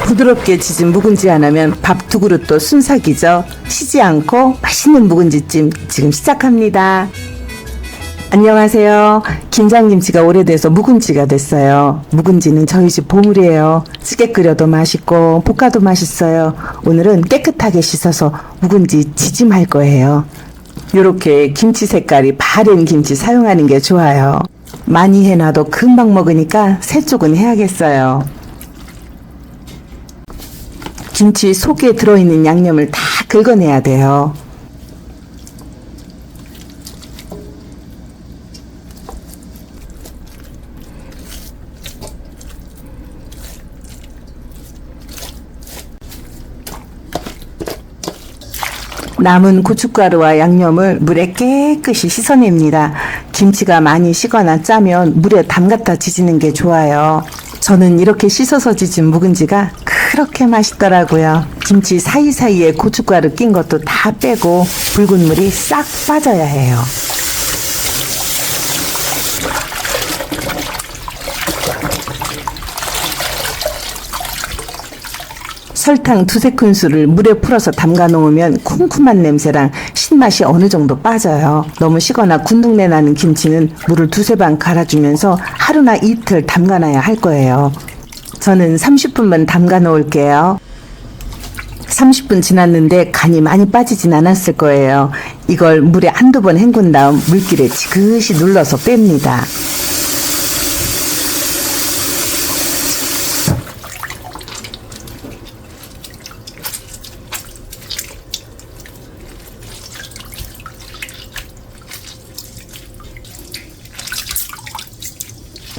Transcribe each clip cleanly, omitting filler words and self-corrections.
부드럽게 지진 묵은지 하나면 밥 두 그릇도 순삭이죠. 쉬지 않고 맛있는 묵은지찜 지금 시작합니다. 안녕하세요. 김장김치가 오래돼서 묵은지가 됐어요. 묵은지는 저희 집 보물이에요. 찌개 끓여도 맛있고 볶아도 맛있어요. 오늘은 깨끗하게 씻어서 묵은지 지짐할 거예요. 이렇게 김치 색깔이 바른 김치 사용하는 게 좋아요. 많이 해놔도 금방 먹으니까 세 쪽은 해야겠어요. 김치 속에 들어있는 양념을 다 긁어내야 돼요. 남은 고춧가루와 양념을 물에 깨끗이 씻어냅니다. 김치가 많이 식거나 짜면 물에 담갔다 지지는 게 좋아요. 저는 이렇게 씻어서 지진 묵은지가 그렇게 맛있더라고요. 김치 사이사이에 고춧가루 낀 것도 다 빼고 붉은 물이 싹 빠져야 해요. 설탕 두세 큰술을 물에 풀어서 담가 놓으면 쿰쿰한 냄새랑 신맛이 어느 정도 빠져요. 너무 식거나 군둥내 나는 김치는 물을 두세 방 갈아주면서 하루나 이틀 담가놔야 할 거예요. 저는 30분만 담가 놓을게요. 30분 지났는데 간이 많이 빠지진 않았을 거예요. 이걸 물에 한두 번 헹군 다음 물기를 지그시 눌러서 뺍니다.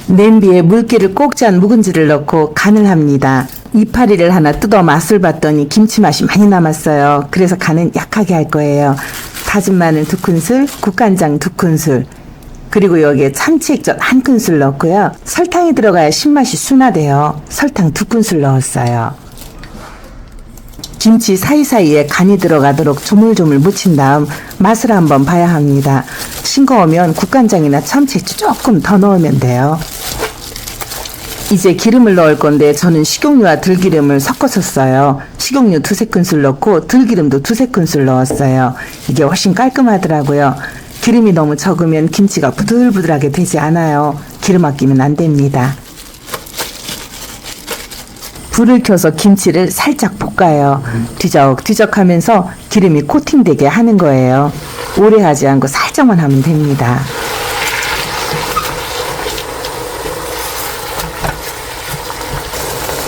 냄비에 물기를 꼭 잔 묵은지를 넣고 간을 합니다. 이파리를 하나 뜯어 맛을 봤더니 김치 맛이 많이 남았어요. 그래서 간은 약하게 할 거예요. 다진 마늘 2큰술, 국간장 2큰술, 그리고 여기에 참치액젓 1큰술 넣고요. 설탕이 들어가야 신맛이 순하대요. 설탕 2큰술 넣었어요. 김치 사이사이에 간이 들어가도록 조물조물 묻힌 다음 맛을 한번 봐야 합니다. 싱거우면 국간장이나 참치액젓 조금 더 넣으면 돼요. 이제 기름을 넣을 건데 저는 식용유와 들기름을 섞어서 써요. 식용유 2-3큰술 넣고 들기름도 2-3큰술 넣었어요. 이게 훨씬 깔끔하더라고요. 기름이 너무 적으면 김치가 부들부들하게 되지 않아요. 기름 아끼면 안 됩니다. 불을 켜서 김치를 살짝 볶아요. 뒤적뒤적 하면서 기름이 코팅되게 하는 거예요. 오래 하지 않고 살짝만 하면 됩니다.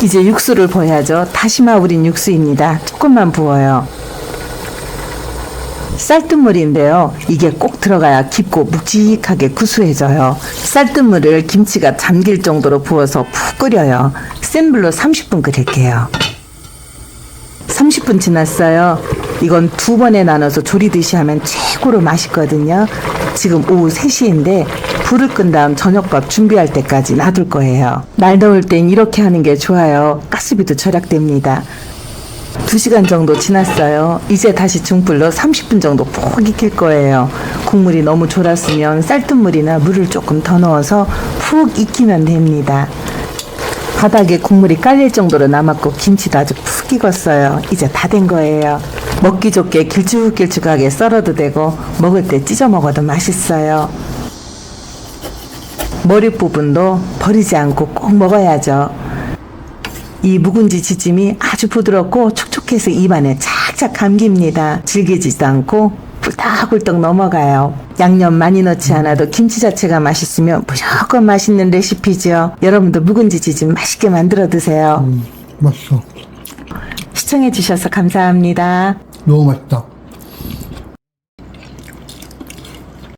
이제 육수를 부어야죠. 다시마 우린 육수입니다. 조금만 부어요. 쌀뜨물인데요. 이게 꼭 들어가야 깊고 묵직하게 구수해져요. 쌀뜨물을 김치가 잠길 정도로 부어서 푹 끓여요. 센 불로 30분 끓일게요. 30분 지났어요. 이건 2번에 나눠서 조리듯이 하면 최고로 맛있거든요. 지금 오후 3시인데 불을 끈 다음 저녁밥 준비할 때까지 놔둘 거예요. 날 더울 땐 이렇게 하는 게 좋아요. 가스비도 절약됩니다. 2시간 정도 지났어요. 이제 다시 중불로 30분 정도 푹 익힐 거예요. 국물이 너무 졸았으면 쌀뜨물이나 물을 조금 더 넣어서 푹 익히면 됩니다. 바닥에 국물이 깔릴 정도로 남았고 김치도 아주 푹 익었어요. 이제 다 된 거예요. 먹기 좋게 길쭉길쭉하게 썰어도 되고 먹을 때 찢어 먹어도 맛있어요. 머리 부분도 버리지 않고 꼭 먹어야죠. 이 묵은지 지짐이 아주 부드럽고 촉촉해서 입안에 착착 감깁니다. 질기지도 않고 꿀떡꿀떡 넘어가요. 양념 많이 넣지 않아도 김치 자체가 맛있으면 무조건 맛있는 레시피죠. 여러분도 묵은지 지짐 맛있게 만들어 드세요. 맛있어. 시청해 주셔서 감사합니다. 너무 맛있다.